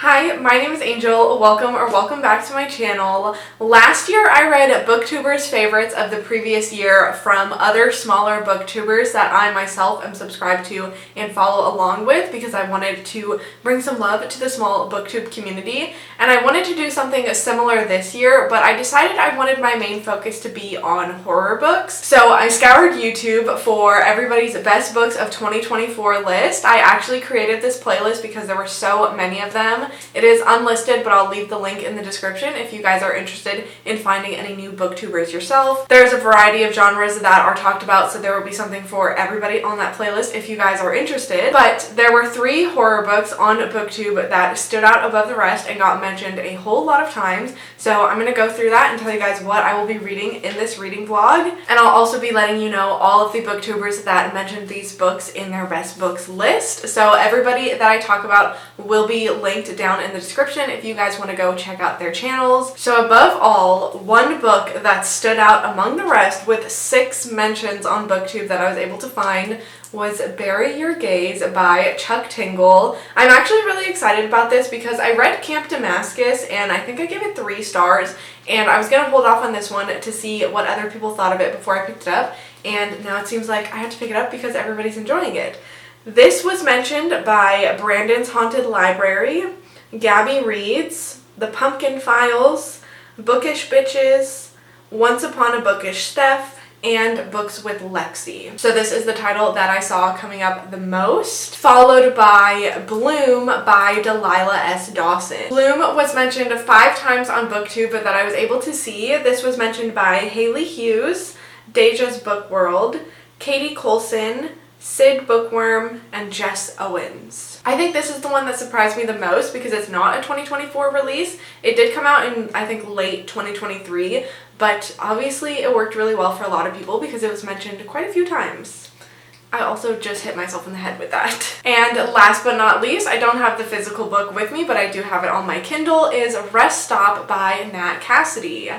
Hi, my name is Angel. Welcome back to my channel. Last year I read Booktubers favorites of the previous year from other smaller booktubers that I myself am subscribed to and follow along with because I wanted to bring some love to the small booktube community, and I wanted to do something similar this year, but I decided I wanted my main focus to be on horror books. So I scoured YouTube for everybody's best books of 2024 list. I actually created this playlist because there were so many of them. It is unlisted, but I'll leave the link in the description if you guys are interested in finding any new booktubers yourself. There's a variety of genres that are talked about, so there will be something for everybody on that playlist if you guys are interested. But there were 3 horror books on Booktube that stood out above the rest and got mentioned a whole lot of times. So I'm going to go through that and tell you guys what I will be reading in this reading vlog. And I'll also be letting you know all of the booktubers that mentioned these books in their best books list. So everybody that I talk about will be linked down in the description if you guys want to go check out their channels. So above all, one book that stood out among the rest with 6 mentions on Booktube that I was able to find was Bury Your Gaze by Chuck Tingle. I'm actually really excited about this because I read Camp Damascus and I think I gave it 3 stars, and I was going to hold off on this one to see what other people thought of it before I picked it up, and now it seems like I have to pick it up because everybody's enjoying it. This was mentioned by Brandon's Haunted Library, Gabby Reads, The Pumpkin Files, Bookish Bitches, Once Upon a Bookish Steph, and Books with Lexi. So this is the title that I saw coming up the most, followed by Bloom by Delilah S. Dawson. Bloom was mentioned 5 times on Booktube that I was able to see. This was mentioned by Haley Hughes, Deja's Book World, Katie Colson, Sid Bookworm, and Jess Owens. I think this is the one that surprised me the most because it's not a 2024 release. It did come out in, I think, late 2023, but obviously it worked really well for a lot of people because it was mentioned quite a few times. I also just hit myself in the head with that. And last but not least, I don't have the physical book with me, but I do have it on my Kindle, is Rest Stop by Nat Cassidy.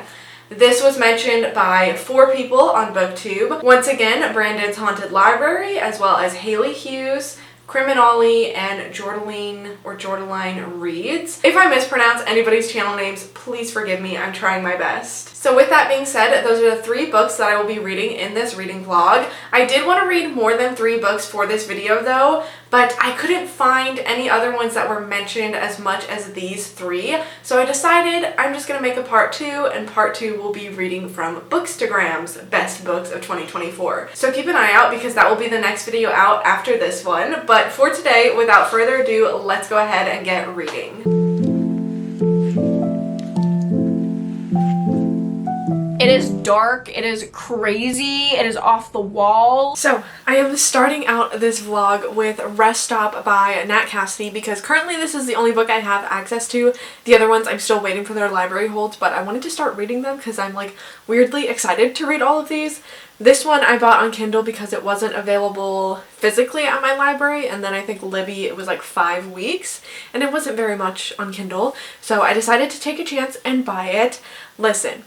This was mentioned by 4 people on Booktube. Once again, Brandon's Haunted Library, as well as Haley Hughes, Criminali, and Jordaline Reads. If I mispronounce anybody's channel names, please forgive me. I'm trying my best. So with that being said, those are the 3 books that I will be reading in this reading vlog. I did want to read more than 3 books for this video though, but I couldn't find any other ones that were mentioned as much as these 3. So I decided I'm just going to make a part 2, and part 2 will be reading from Bookstagram's best books of 2024. So keep an eye out because that will be the next video out after this one. But for today, without further ado, let's go ahead and get reading. It is dark, it is crazy, it is off the wall. So, I am starting out this vlog with Rest Stop by Nat Cassidy because currently this is the only book I have access to. The other ones I'm still waiting for their library holds, but I wanted to start reading them because I'm like weirdly excited to read all of these. This one I bought on Kindle because it wasn't available physically at my library, and then I think Libby, it was like 5 weeks, and it wasn't very much on Kindle, so I decided to take a chance and buy it. Listen,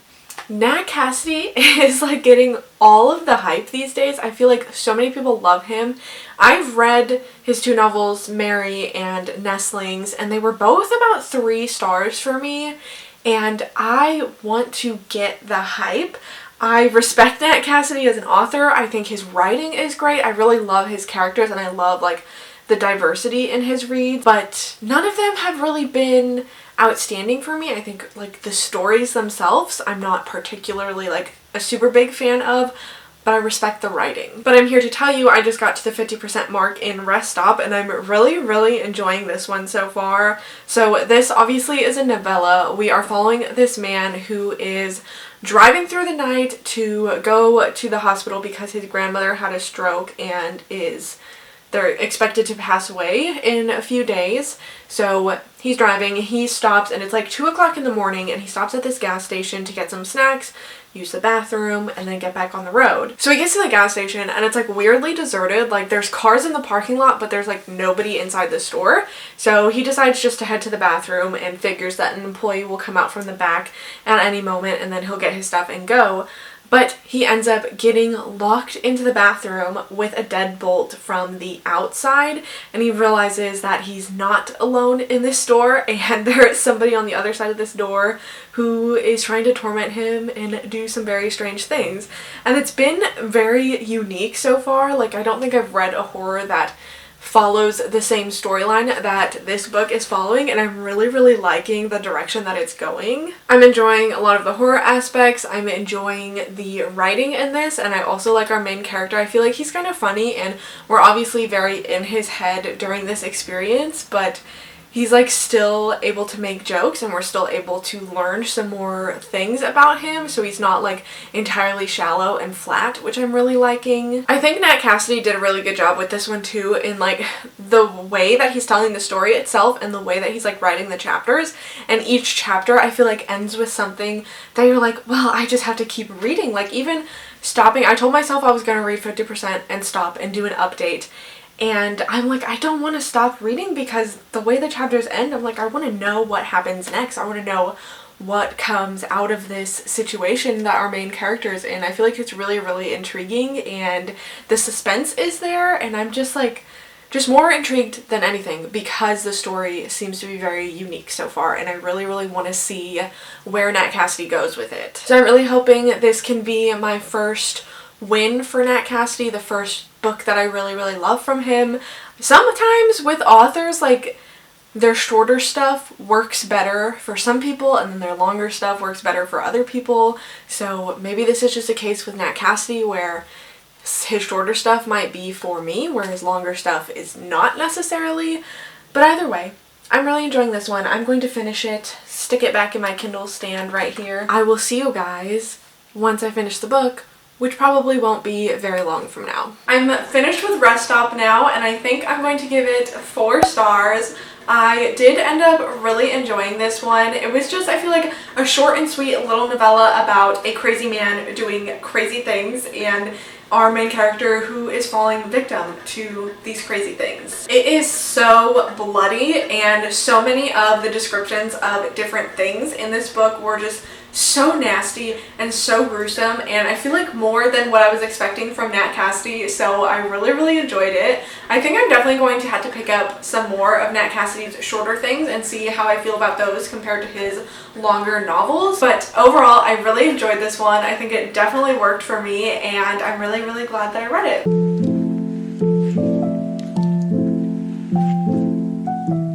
Nat Cassidy is like getting all of the hype these days. I feel like so many people love him. I've read his 2 novels, Mary and Nestlings, and they were both about 3 stars for me, and I want to get the hype. I respect Nat Cassidy as an author. I think his writing is great. I really love his characters, and I love like the diversity in his reads, but none of them have really been outstanding for me. I think like the stories themselves I'm not particularly like a super big fan of, but I respect the writing. But I'm here to tell you I just got to the 50% mark in Rest Stop, and I'm really enjoying this one so far. So this obviously is a novella. We are following this man who is driving through the night to go to the hospital because his grandmother had a stroke and they're expected to pass away in a few days. So he's driving, he stops, and it's like 2 o'clock in the morning, and he stops at this gas station to get some snacks, use the bathroom, and then get back on the road. So he gets to the gas station, and it's like weirdly deserted. Like there's cars in the parking lot, but there's like nobody inside the store. So he decides just to head to the bathroom and figures that an employee will come out from the back at any moment, and then he'll get his stuff and go. But he ends up getting locked into the bathroom with a deadbolt from the outside, and he realizes that he's not alone in this store, and there is somebody on the other side of this door who is trying to torment him and do some very strange things. And it's been very unique so far. Like, I don't think I've read a horror that follows the same storyline that this book is following, and I'm really liking the direction that it's going. I'm enjoying a lot of the horror aspects. I'm enjoying the writing in this, and I also like our main character. I feel like he's kind of funny, and we're obviously very in his head during this experience, but he's like still able to make jokes, and we're still able to learn some more things about him, so he's not like entirely shallow and flat, which I'm really liking. I think Nat Cassidy did a really good job with this one too, in like the way that he's telling the story itself and the way that he's like writing the chapters, and each chapter I feel like ends with something that you're like, well, I just have to keep reading. Like, even stopping, I told myself I was going to read 50% and stop and do an update. And I'm like, I don't want to stop reading because the way the chapters end, I'm like, I want to know what happens next. I want to know what comes out of this situation that our main character is in. I feel like it's really intriguing, and the suspense is there, and I'm just like, just more intrigued than anything because the story seems to be very unique so far, and I really want to see where Nat Cassidy goes with it. So I'm really hoping this can be my first win for Nat Cassidy, the first book that I really love from him. Sometimes with authors, like, their shorter stuff works better for some people, and then their longer stuff works better for other people. So maybe this is just a case with Nat Cassidy where his shorter stuff might be for me, where his longer stuff is not necessarily. But either way, I'm really enjoying this one. I'm going to finish it, stick it back in my Kindle stand right here. I will see you guys once I finish the book, which probably won't be very long from now. I'm finished with Rest Stop now, and I think I'm going to give it 4 stars. I did end up really enjoying this one. It was just, I feel like, a short and sweet little novella about a crazy man doing crazy things, and our main character who is falling victim to these crazy things. It is so bloody, and so many of the descriptions of different things in this book were just so nasty and so gruesome, and I feel like more than what I was expecting from Nat Cassidy, so I really enjoyed it. I think I'm definitely going to have to pick up some more of Nat Cassidy's shorter things and see how I feel about those compared to his longer novels, but overall I really enjoyed this one. I think it definitely worked for me, and I'm really glad that I read it.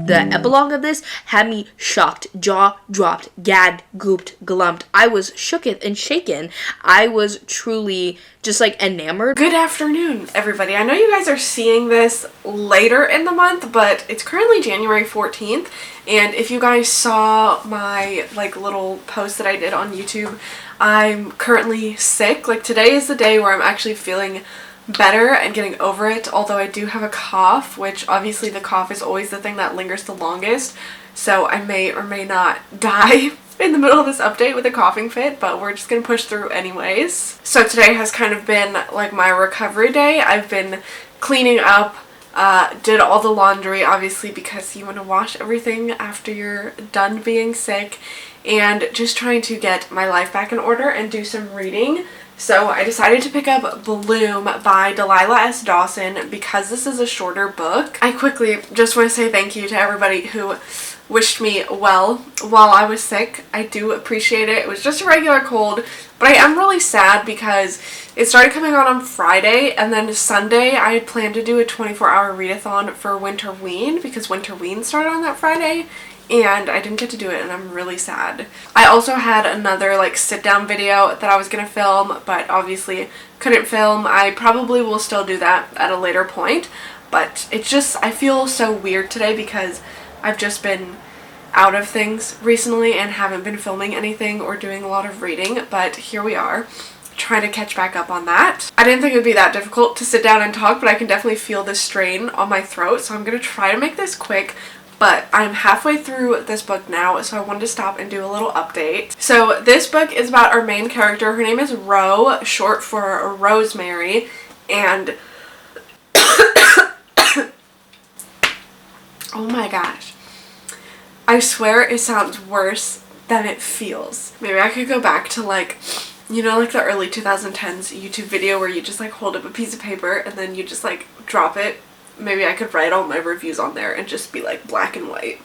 The epilogue of this had me shocked, jaw dropped, gagged, gooped, glumped. I was shooketh and shaken. I was truly just like enamored. Good afternoon, everybody. I know you guys are seeing this later in the month, but it's currently January 14th, and if you guys saw my like little post that I did on YouTube, I'm currently sick. Like, today is the day where I'm actually feeling better and getting over it, although I do have a cough, which obviously the cough is always the thing that lingers the longest, so I may or may not die in the middle of this update with a coughing fit, but we're just gonna push through anyways. So today has kind of been like my recovery day. I've been cleaning up, did all the laundry, obviously, because you want to wash everything after you're done being sick, and just trying to get my life back in order and do some reading. So I decided to pick up Bloom by Delilah S. Dawson because this is a shorter book. I quickly just want to say thank you to everybody who wished me well while I was sick. I do appreciate it. It was just a regular cold, but I am really sad because it started coming on Friday, and then Sunday I had planned to do a 24-hour readathon for Winterween because Winterween started on that Friday, and I didn't get to do it, and I'm really sad. I also had another like sit down video that I was gonna film, but obviously couldn't film. I probably will still do that at a later point, but it's just, I feel so weird today because I've just been out of things recently and haven't been filming anything or doing a lot of reading, but here we are, trying to catch back up on that. I didn't think it would be that difficult to sit down and talk, but I can definitely feel the strain on my throat, so I'm gonna try to make this quick. But I'm halfway through this book now, so I wanted to stop and do a little update. So this book is about our main character. Her name is Ro, short for Rosemary, and oh my gosh, I swear it sounds worse than it feels. Maybe I could go back to like You know, like the early 2010s YouTube video where you just like hold up a piece of paper and then you just like drop it? Maybe I could write all my reviews on there and just be like black and white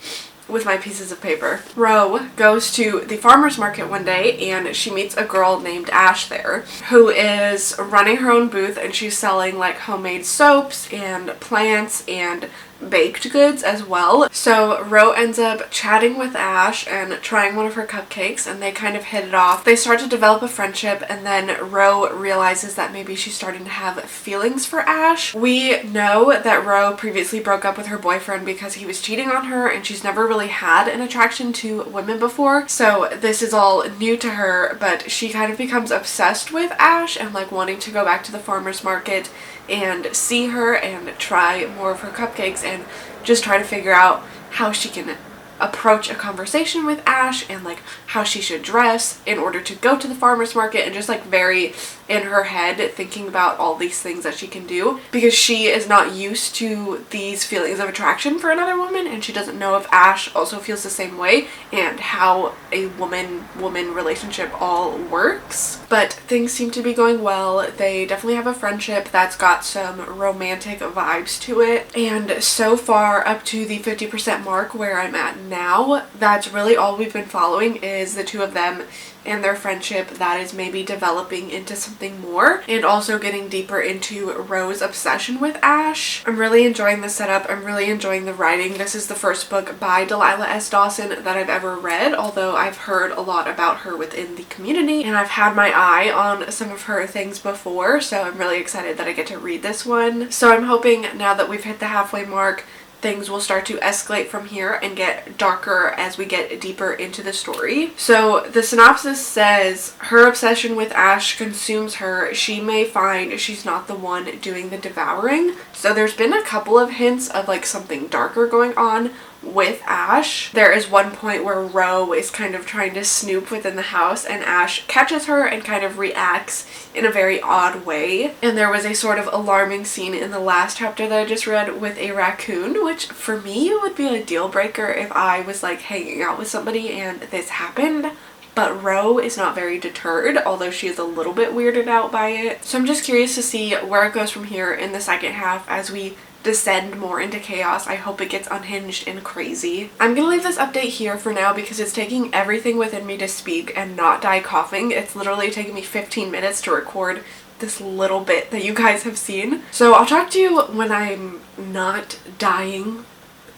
with my pieces of paper. Ro goes to the farmer's market one day and she meets a girl named Ash there who is running her own booth, and she's selling like homemade soaps and plants and baked goods as well. So Ro ends up chatting with Ash and trying one of her cupcakes, and they kind of hit it off. They start to develop a friendship, and then Ro realizes that maybe she's starting to have feelings for Ash. We know that Ro previously broke up with her boyfriend because he was cheating on her, and she's never really had an attraction to women before, so this is all new to her, but she kind of becomes obsessed with Ash and like wanting to go back to the farmer's market and see her and try more of her cupcakes and just try to figure out how she can approach a conversation with Ash and like how she should dress in order to go to the farmer's market, and just like very in her head thinking about all these things that she can do because she is not used to these feelings of attraction for another woman, and she doesn't know if Ash also feels the same way and how a woman-woman relationship all works. But things seem to be going well. They definitely have a friendship that's got some romantic vibes to it, and so far up to the 50% mark where I'm at now, that's really all we've been following is the two of them and their friendship that is maybe developing into something more, and also getting deeper into Ro's obsession with Ash. I'm really enjoying the setup. I'm really enjoying the writing. This is the first book by Delilah S. Dawson that I've ever read, although I've heard a lot about her within the community and I've had my eye on some of her things before, so I'm really excited that I get to read this one. So I'm hoping now that we've hit the halfway mark, things will start to escalate from here and get darker as we get deeper into the story. So the synopsis says, her obsession with Ash consumes her. She may find she's not the one doing the devouring. So there's been a couple of hints of like something darker going on with Ash. There is one point where Ro is kind of trying to snoop within the house and Ash catches her and kind of reacts in a very odd way. And there was a sort of alarming scene in the last chapter that I just read with a raccoon, which for me would be a deal breaker if I was like hanging out with somebody and this happened. But Ro is not very deterred, although she is a little bit weirded out by it. So I'm just curious to see where it goes from here in the second half as we descend more into chaos. I hope it gets unhinged and crazy. I'm gonna leave this update here for now because it's taking everything within me to speak and not die coughing. It's literally taking me 15 minutes to record this little bit that you guys have seen. So I'll talk to you when I'm not dying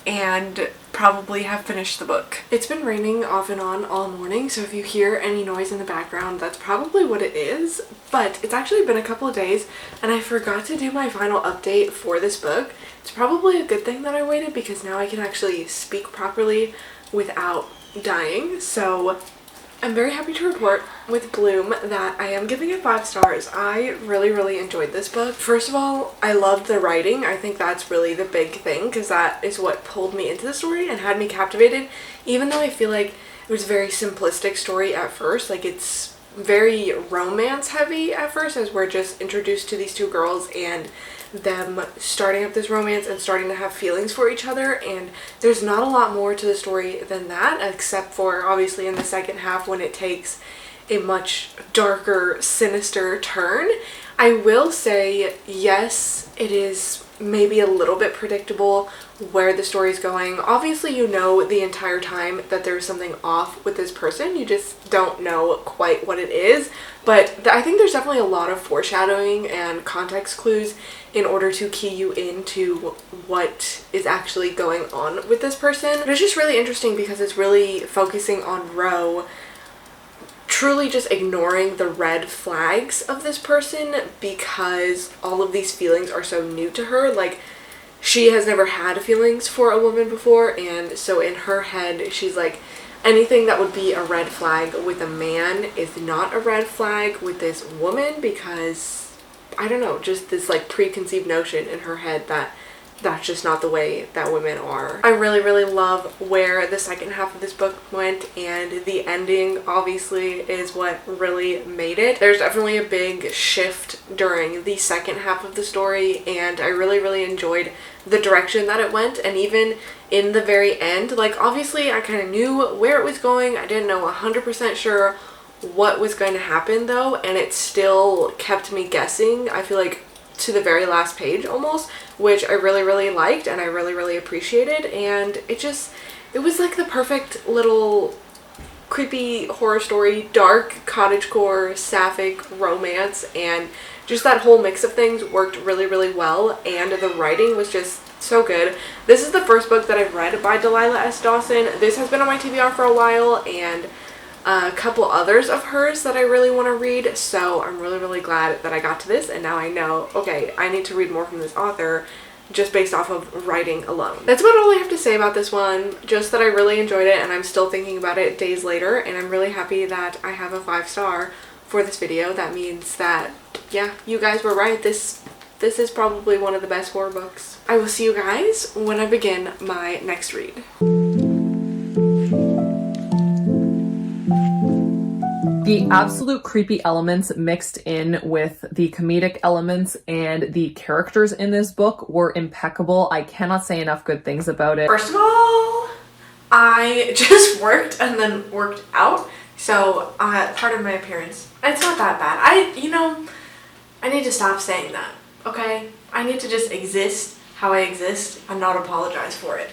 and probably have finished the book. It's been raining off and on all morning, so if you hear any noise in the background, that's probably what it is. But it's actually been a couple of days and I forgot to do my final update for this book. It's probably a good thing that I waited because now I can actually speak properly without dying. So I'm very happy to report with Bloom that I am giving it 5 stars. I really enjoyed this book. First of all, I loved the writing. I think that's really the big thing because that is what pulled me into the story and had me captivated, even though I feel like it was a very simplistic story at first. Like, it's very romance heavy at first as we're just introduced to these two girls and them starting up this romance and starting to have feelings for each other, and there's not a lot more to the story than that, except for obviously in the second half when it takes a much darker, sinister turn. I will say, yes, it is maybe a little bit predictable where the story's going. Obviously, you know the entire time that there's something off with this person. You just don't know quite what it is. But I think there's definitely a lot of foreshadowing and context clues in order to key you into what is actually going on with this person. But it's just really interesting because it's really focusing on Ro truly just ignoring the red flags of this person because all of these feelings are so new to her. Like, she has never had feelings for a woman before, and so in her head she's like, anything that would be a red flag with a man is not a red flag with this woman because, I don't know, just this like preconceived notion in her head that that's just not the way that women are. I really love where the second half of this book went, and the ending obviously is what really made it. There's definitely a big shift during the second half of the story, and I really enjoyed the direction that it went. And even in the very end, like, obviously I kind of knew where it was going. I didn't know 100% sure what was going to happen though, and it still kept me guessing, I feel like, to the very last page almost, which I really, really liked and I really, really appreciated. And it was like the perfect little creepy horror story, dark cottagecore sapphic romance, and just that whole mix of things worked really, really well, and the writing was just so good. This is the first book that I've read by Delilah S. Dawson. This has been on my TBR for a while, and a couple others of hers that I really want to read, so I'm really, really glad that I got to this, and now I know, okay, I need to read more from this author just based off of writing alone. That's about all I have to say about this one, just that I really enjoyed it and I'm still thinking about it days later, and I'm really happy that I have a 5-star for this video. That means that, yeah, you guys were right. This is probably one of the best horror books. I will see you guys when I begin my next read. The absolute creepy elements mixed in with the comedic elements and the characters in this book were impeccable. I cannot say enough good things about it. First of all, I just worked and then worked out, so part of my appearance, it's not that bad. I need to stop saying that, okay? I need to just exist how I exist and not apologize for it.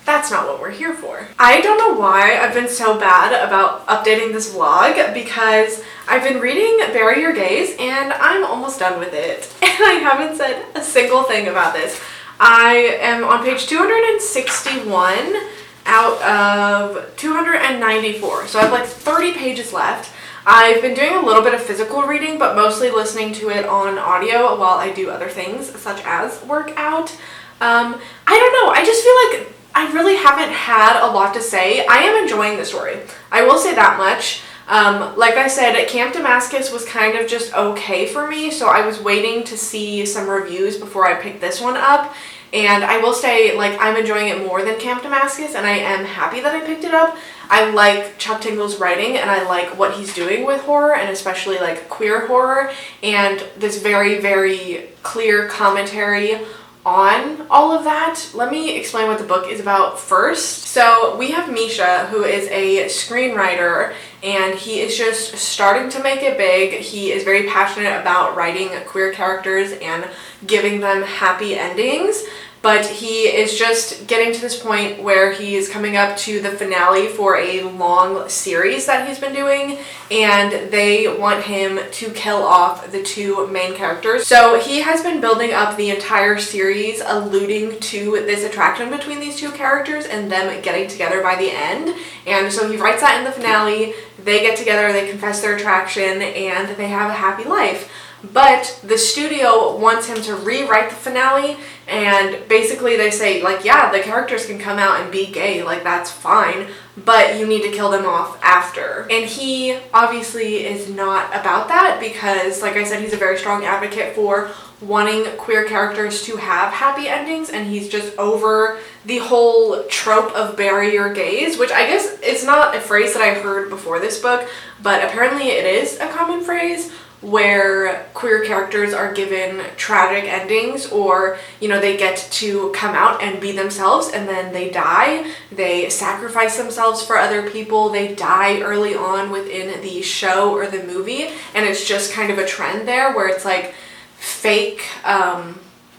That's not what we're here for. I don't know why I've been so bad about updating this vlog, because I've been reading Bury Your Gaze and I'm almost done with it. And I haven't said a single thing about this. I am on page 261 out of 294. So I have like 30 pages left. I've been doing a little bit of physical reading, but mostly listening to it on audio while I do other things, such as work out. I don't know, I just feel like I really haven't had a lot to say. I am enjoying the story. I will say that much. Like I said, Camp Damascus was kind of just okay for me, so I was waiting to see some reviews before I picked this one up. And I will say, like, I'm enjoying it more than Camp Damascus, and I am happy that I picked it up. I like Chuck Tingle's writing, and I like what he's doing with horror, and especially, like, queer horror, and this very, very clear commentary on all of that. Let me explain what the book is about first. So we have Misha, who is a screenwriter, and he is just starting to make it big. He is very passionate about writing queer characters and giving them happy endings, but he is just getting to this point where he is coming up to the finale for a long series that he's been doing, and they want him to kill off the two main characters. So he has been building up the entire series alluding to this attraction between these two characters and them getting together by the end. And so he writes that in the finale, they get together, they confess their attraction, and they have a happy life. But the studio wants him to rewrite the finale, and basically they say, like, yeah, the characters can come out and be gay, like, that's fine, but you need to kill them off after. And he obviously is not about that, because, like I said, he's a very strong advocate for wanting queer characters to have happy endings, and he's just over the whole trope of bury your gaze, which I guess it's not a phrase that I've heard before this book, but apparently it is a common phrase, where queer characters are given tragic endings, or, you know, they get to come out and be themselves and then they die, they sacrifice themselves for other people, they die early on within the show or the movie, and it's just kind of a trend there where it's like fake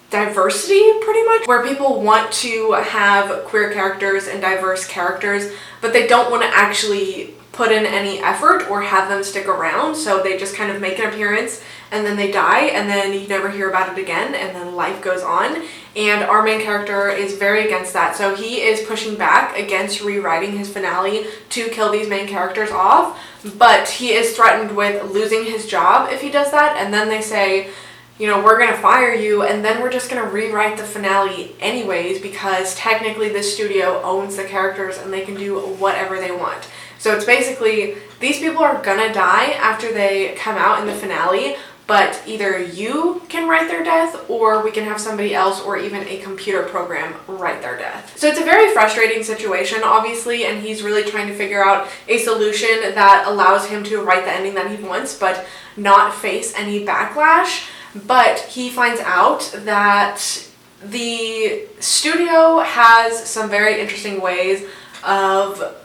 diversity, pretty much, where people want to have queer characters and diverse characters, but they don't want to actually put in any effort or have them stick around, so they just kind of make an appearance and then they die, and then you never hear about it again, and then life goes on. And our main character is very against that, so he is pushing back against rewriting his finale to kill these main characters off, but he is threatened with losing his job if he does that, and then they say, you know, we're gonna fire you, and then we're just gonna rewrite the finale anyways, because technically this studio owns the characters and they can do whatever they want. So it's basically, these people are gonna die after they come out in the finale, but either you can write their death, or we can have somebody else, or even a computer program write their death. So it's a very frustrating situation, obviously, and he's really trying to figure out a solution that allows him to write the ending that he wants, but not face any backlash. But he finds out that the studio has some very interesting ways of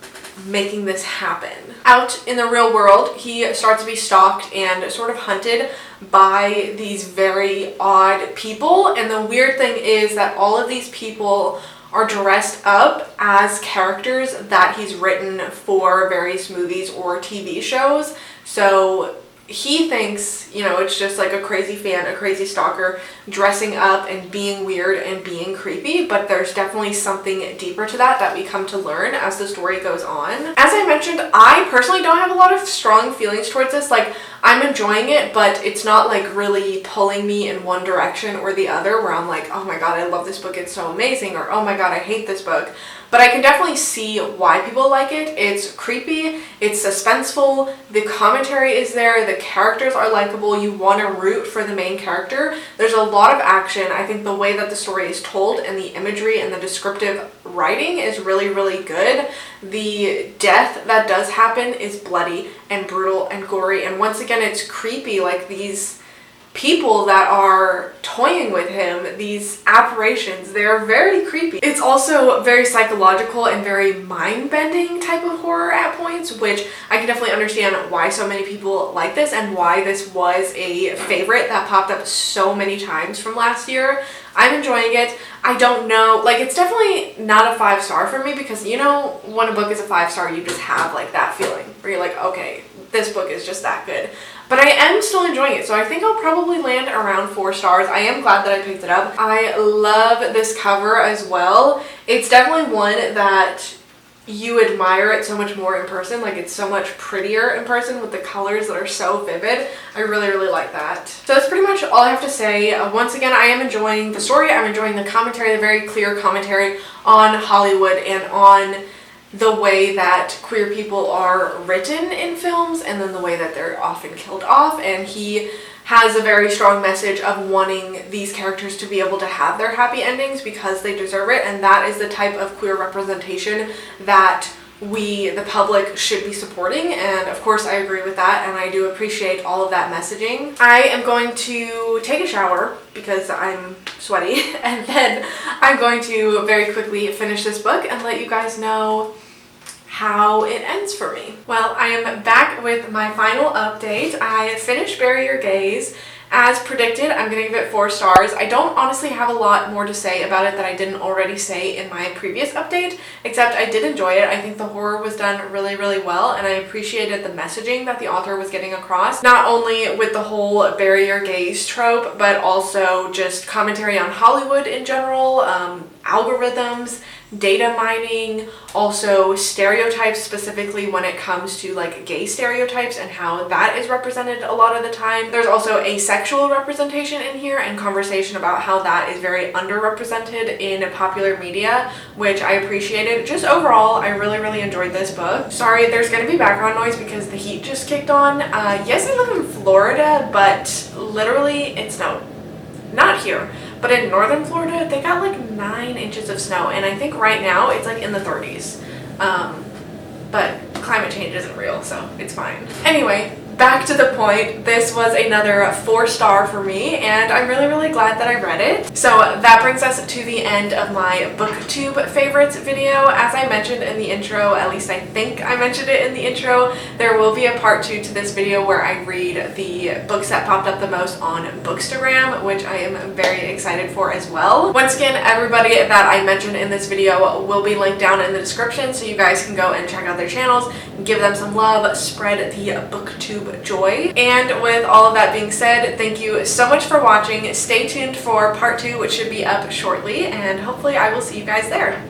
making this happen. Out in the real world, he starts to be stalked and sort of hunted by these very odd people, and the weird thing is that all of these people are dressed up as characters that he's written for various movies or TV shows. So he thinks, you know, it's just like a crazy fan, a crazy stalker dressing up and being weird and being creepy, but there's definitely something deeper to that we come to learn as the story goes on. As I mentioned, I personally don't have a lot of strong feelings towards this. Like, I'm enjoying it, but it's not like really pulling me in one direction or the other where I'm like, oh my god, I love this book, it's so amazing, or oh my god, I hate this book. But I can definitely see why people like it. It's creepy, it's suspenseful, the commentary is there, the characters are likable, you want to root for the main character. There's a lot of action. I think the way that the story is told and the imagery and the descriptive writing is really, really good. The death that does happen is bloody and brutal and gory, and once again it's creepy, like these people that are toying with him, these apparitions, they're very creepy. It's also very psychological and very mind-bending type of horror at points, which I can definitely understand why so many people like this and why this was a favorite that popped up so many times from last year. I'm enjoying it. I don't know, like, it's definitely not a 5-star for me because, you know, when a book is a 5-star, you just have like that feeling where you're like, okay, this book is just that good. But I am still enjoying it, so I think I'll probably land around 4 stars. I am glad that I picked it up. I love this cover as well. It's definitely one that you admire it so much more in person. Like, it's so much prettier in person with the colors that are so vivid. I really, really like that. So that's pretty much all I have to say. Once again, I am enjoying the story. I'm enjoying the commentary, the very clear commentary on Hollywood and on the way that queer people are written in films and then the way that they're often killed off, and he has a very strong message of wanting these characters to be able to have their happy endings because they deserve it, and that is the type of queer representation that we, the public, should be supporting, and of course I agree with that and I do appreciate all of that messaging. I am going to take a shower because I'm sweaty and then I'm going to very quickly finish this book and let you guys know how it ends for me. Well, I am back with my final update. I finished Bury Your Gaze. As predicted, I'm gonna give it 4 stars. I don't honestly have a lot more to say about it that I didn't already say in my previous update, except I did enjoy it. I think the horror was done really, really well, and I appreciated the messaging that the author was getting across, not only with the whole bury your gaze trope, but also just commentary on Hollywood in general, algorithms, data mining, also stereotypes, specifically when it comes to like gay stereotypes and how that is represented a lot of the time. There's also asexual representation in here and conversation about how that is very underrepresented in popular media, which I appreciated. Just overall, I really, really enjoyed this book. Sorry, there's gonna be background noise because the heat just kicked on. Yes, I live in Florida, but literally it snowed. Not here, but in northern Florida, they got like 9 inches of snow, and I think right now it's like in the 30s. But climate change isn't real, so it's fine. Anyway, back to the point, this was another 4 star for me, and I'm really, really glad that I read it. So that brings us to the end of my booktube favorites video. As I mentioned in the intro, at least I think I mentioned it in the intro, there will be a part 2 to this video where I read the books that popped up the most on Bookstagram, which I am very excited for as well. Once again, everybody that I mentioned in this video will be linked down in the description, so you guys can go and check out their channels, give them some love, spread the booktube joy. And with all of that being said, thank you so much for watching. Stay tuned for part 2, which should be up shortly, and hopefully I will see you guys there.